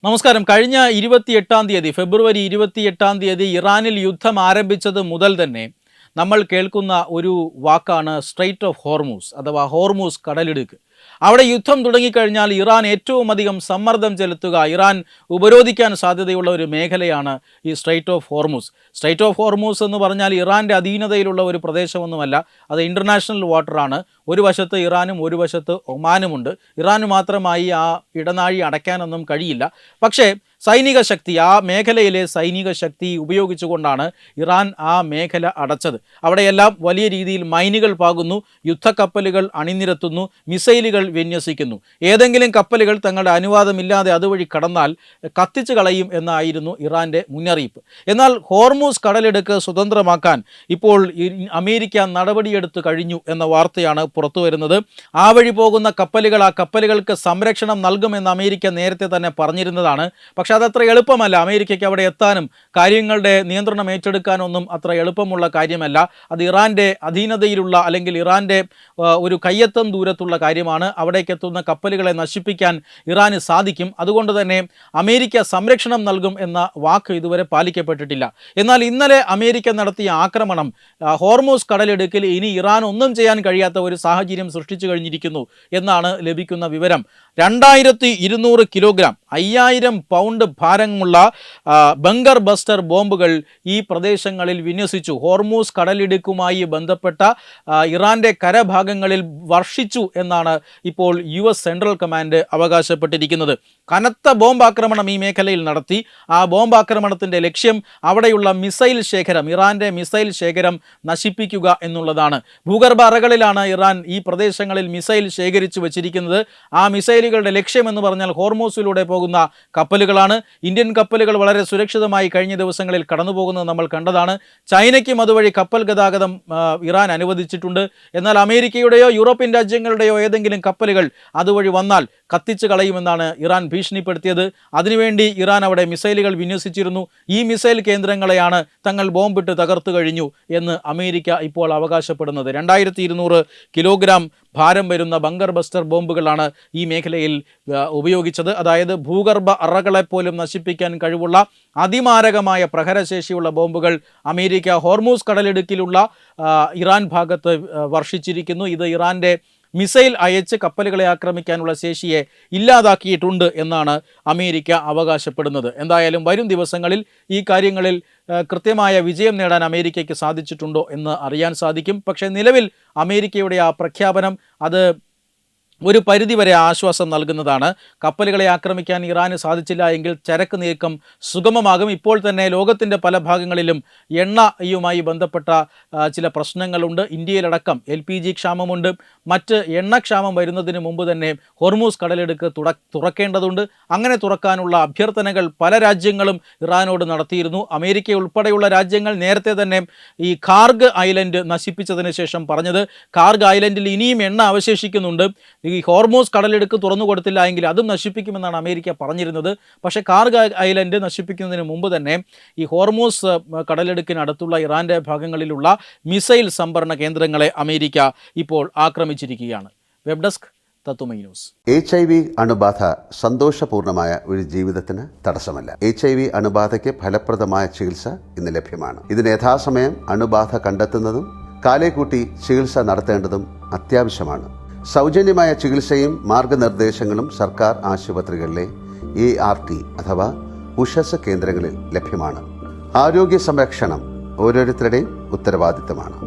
നമസ്കാരം. കഴിഞ്ഞ 28-ാം തീയതി ഫെബ്രുവരി 28-ാം തീയതി ഇറാനിൽ യുദ്ധം ആരംഭിച്ചത് മുതൽ തന്നെ നമ്മൾ കേൾക്കുന്ന ഒരു വാക്കാണ് സ്ട്രെയ്റ്റ് ഓഫ് ഹോർമൂസ് അഥവാ ഹോർമൂസ് കടലിടുക്ക്. അവിടെ യുദ്ധം തുടങ്ങിക്കഴിഞ്ഞാൽ ഇറാൻ ഏറ്റവും അധികം സമ്മർദ്ദം ചെലുത്തുക, ഇറാൻ ഉപരോധിക്കാൻ സാധ്യതയുള്ള ഒരു മേഖലയാണ് ഈ straight of Hormuz. Straight of Hormuz എന്ന് പറഞ്ഞാൽ ഇറാൻ്റെ അധീനതയിലുള്ള ഒരു പ്രദേശമൊന്നുമല്ല, അത് ഇൻ്റർനാഷണൽ വാട്ടറാണ്. ഒരു വശത്ത് ഇറാനും ഒരു വശത്ത് ഒമാനുമുണ്ട്. ഇറാന് മാത്രമായി ആ ഇടനാഴി അടയ്ക്കാനൊന്നും കഴിയില്ല. പക്ഷേ സൈനിക ശക്തി, ആ മേഖലയിലെ സൈനിക ശക്തി ഉപയോഗിച്ചുകൊണ്ടാണ് ഇറാൻ ആ മേഖല അടച്ചത്. അവിടെയെല്ലാം വലിയ രീതിയിൽ മൈനുകൾ പാകുന്നു, യുദ്ധക്കപ്പലുകൾ അണിനിരത്തുന്നു, മിസൈലുകൾ വിന്യസിക്കുന്നു. ഏതെങ്കിലും കപ്പലുകൾ തങ്ങളുടെ അനുവാദമില്ലാതെ അതുവഴി കടന്നാൽ കത്തിച്ചു കളയും എന്നായിരുന്നു ഇറാൻ്റെ മുന്നറിയിപ്പ്. എന്നാൽ ഹോർമൂസ് കടലിടുക്ക് സ്വതന്ത്രമാക്കാൻ ഇപ്പോൾ അമേരിക്ക നടപടിയെടുത്തു കഴിഞ്ഞു എന്ന വാർത്തയാണ് പുറത്തു വരുന്നത്. ആ വഴി പോകുന്ന കപ്പലുകൾ, ആ കപ്പലുകൾക്ക് സംരക്ഷണം നൽകുമെന്ന് അമേരിക്ക നേരത്തെ തന്നെ പറഞ്ഞിരുന്നതാണ്. പക്ഷേ അതത്ര എളുപ്പമല്ല. അമേരിക്കയ്ക്ക് അവിടെ എത്താനും കാര്യങ്ങളുടെ നിയന്ത്രണം ഏറ്റെടുക്കാനൊന്നും അത്ര എളുപ്പമുള്ള കാര്യമല്ല. അത് ഇറാൻ്റെ അധീനതയിലുള്ള അല്ലെങ്കിൽ ഇറാൻ്റെ ഒരു കയ്യെത്തം ദൂരത്തുള്ള കാര്യമാണ്. അവിടേക്ക് എത്തുന്ന കപ്പലുകളെ നശിപ്പിക്കാൻ ഇറാന് സാധിക്കും. അതുകൊണ്ട് തന്നെ അമേരിക്ക സംരക്ഷണം നൽകും എന്ന വാക്ക് ഇതുവരെ പാലിക്കപ്പെട്ടിട്ടില്ല. എന്നാൽ ഇന്നലെ അമേരിക്ക നടത്തിയ ആക്രമണം ഹോർമൂസ് കടലിടുക്കിൽ ഇനി ഇറാൻ ഒന്നും ചെയ്യാൻ കഴിയാത്ത ഒരു സാഹചര്യം സൃഷ്ടിച്ചു കഴിഞ്ഞിരിക്കുന്നു എന്നാണ് ലഭിക്കുന്ന വിവരം. 2200 കിലോഗ്രാം 5000 പൗണ്ട് ഭാരമുള്ള ബങ്കർ ബസ്റ്റർ ബോംബുകൾ ഈ പ്രദേശങ്ങളിൽ വിന്യസിച്ചു. ഹോർമൂസ് കടലിടുക്കുമായി ബന്ധപ്പെട്ട ഇറാൻ്റെ കരഭാഗങ്ങളിൽ വർഷിച്ചു എന്നാണ് ഇപ്പോൾ US സെൻട്രൽ കമാൻഡ് അവകാശപ്പെട്ടിരിക്കുന്നത്. കനത്ത ബോംബാക്രമണം ഈ മേഖലയിൽ നടത്തി. ആ ബോംബാക്രമണത്തിൻ്റെ ലക്ഷ്യം അവിടെയുള്ള മിസൈൽ ശേഖരം, ഇറാൻ്റെ മിസൈൽ ശേഖരം നശിപ്പിക്കുക എന്നുള്ളതാണ്. ഭൂഗർഭ അറകളിലാണ് ഇറാൻ ഈ പ്രദേശങ്ങളിൽ മിസൈൽ ശേഖരിച്ചു വച്ചിരിക്കുന്നത്. ആ മിസൈലുകളുടെ ലക്ഷ്യമെന്ന് പറഞ്ഞാൽ ഹോർമൂസിലൂടെ പോകുന്ന കപ്പലുകളാണ്. ഇന്ത്യൻ കപ്പലുകൾ വളരെ സുരക്ഷിതമായി കഴിഞ്ഞ ദിവസങ്ങളിൽ കടന്നു പോകുന്നത് നമ്മൾ കണ്ടതാണ്. ചൈനയ്ക്കും അതുവഴി കപ്പൽ ഗതാഗതം ഇറാൻ അനുവദിച്ചിട്ടുണ്ട്. എന്നാൽ അമേരിക്കയുടെയോ യൂറോപ്യൻ രാജ്യങ്ങളുടെയോ ഏതെങ്കിലും കപ്പലുകൾ അതുവഴി വന്നാൽ കത്തിച്ചു കളയുമെന്നാണ് ഇറാൻ ഭീഷണിപ്പെടുത്തിയത്. അതിനുവേണ്ടി ഇറാൻ അവിടെ മിസൈലുകൾ വിന്യസിച്ചിരുന്നു. ഈ മിസൈൽ കേന്ദ്രങ്ങളെയാണ് തങ്ങൾ ബോംബിട്ട് തകർത്തു കഴിഞ്ഞു എന്ന് അമേരിക്ക ഇപ്പോൾ അവകാശപ്പെടുന്നത്. 2200 കിലോഗ്രാം ഭാരം വരുന്ന ബങ്കർ ബസ്റ്റർ ബോംബുകളാണ് ഈ മേഖലയിൽ ഉപയോഗിച്ചത്. അതായത് ഭൂഗർഭ അറകളെപ്പോലും നശിപ്പിക്കാൻ കഴിവുള്ള അതിമാരകമായ പ്രഹരശേഷിയുള്ള ബോംബുകൾ അമേരിക്ക ഹോർമൂസ് കടലിടുക്കിലുള്ള ഇറാൻ ഭാഗത്ത് വർഷിച്ചിരിക്കുന്നു. ഇത് ഇറാൻ്റെ മിസൈൽ അയച്ച് കപ്പലുകളെ ആക്രമിക്കാനുള്ള ശേഷിയെ ഇല്ലാതാക്കിയിട്ടുണ്ട് എന്നാണ് അമേരിക്ക അവകാശപ്പെടുന്നത്. എന്തായാലും വരും ദിവസങ്ങളിൽ ഈ കാര്യങ്ങളിൽ കൃത്യമായ വിജയം നേടാൻ അമേരിക്കയ്ക്ക് സാധിച്ചിട്ടുണ്ടോ എന്ന് അറിയാൻ സാധിക്കും. പക്ഷേ നിലവിൽ അമേരിക്കയുടെ ആ പ്രഖ്യാപനം അത് ഒരു പരിധിവരെ ആശ്വാസം നൽകുന്നതാണ്. കപ്പലുകളെ ആക്രമിക്കാൻ ഇറാന് സാധിച്ചില്ല എങ്കിൽ ചരക്ക് നീക്കം സുഗമമാകും. ഇപ്പോൾ തന്നെ ലോകത്തിൻ്റെ പല ഭാഗങ്ങളിലും എണ്ണയുമായി ബന്ധപ്പെട്ട ചില പ്രശ്നങ്ങളുണ്ട്. ഇന്ത്യയിലടക്കം LPG ക്ഷാമമുണ്ട്. മറ്റ് എണ്ണക്ഷാമം വരുന്നതിന് മുമ്പ് തന്നെ ഹോർമൂസ് കടലിടുക്ക് തുറക്കേണ്ടതുണ്ട്. അങ്ങനെ തുറക്കാനുള്ള അഭ്യർത്ഥനകൾ പല രാജ്യങ്ങളും ഇറാനോട് നടത്തിയിരുന്നു. അമേരിക്ക ഉൾപ്പെടെയുള്ള രാജ്യങ്ങൾ നേരത്തെ തന്നെ ഈ കാർഗ് ഐലൻഡ് നശിപ്പിച്ചതിന് ശേഷം പറഞ്ഞത് കാർഗ് ഐലൻഡിൽ ഇനിയും എണ്ണ അവശേഷിക്കുന്നുണ്ട്, ഈ ഹോർമൂസ് കടലിടുക്ക് തുറന്നു കൊടുത്തില്ല എങ്കിൽ അതും നശിപ്പിക്കുമെന്നാണ് അമേരിക്ക പറഞ്ഞിരുന്നത്. പക്ഷേ കാർഗ് ഐലൻഡ് നശിപ്പിക്കുന്നതിന് മുമ്പ് തന്നെ ഈ ഹോർമൂസ് കടലിടുക്കിനടുത്തുള്ള ഇറാൻ്റെ ഭാഗങ്ങളിലുള്ള മിസൈൽ സംഭരണ കേന്ദ്രങ്ങളെ അമേരിക്ക ഇപ്പോൾ ആക്രമിച്ചിരിക്കുകയാണ്. വെബ് ഡെസ്ക് തത്തുമൈ ന്യൂസ്. HIV അണുബാധ സന്തോഷപൂർണമായ ഒരു ജീവിതത്തിന് തടസ്സമല്ല. HIV അണുബാധയ്ക്ക് ഫലപ്രദമായ ചികിത്സ ഇന്ന് ലഭ്യമാണ്. ഇതിന് യഥാസമയം അണുബാധ കണ്ടെത്തുന്നതും കാലേക്കൂട്ടി ചികിത്സ നടത്തേണ്ടതും അത്യാവശ്യമാണ്. സൗജന്യമായ ചികിത്സയും മാർഗനിർദ്ദേശങ്ങളും സർക്കാർ ആശുപത്രികളിലെ ART അഥവാ ഉഷസ് കേന്ദ്രങ്ങളിൽ ലഭ്യമാണ്. ആരോഗ്യ സംരക്ഷണം ഓരോരുത്തരുടെയും ഉത്തരവാദിത്തമാണ്.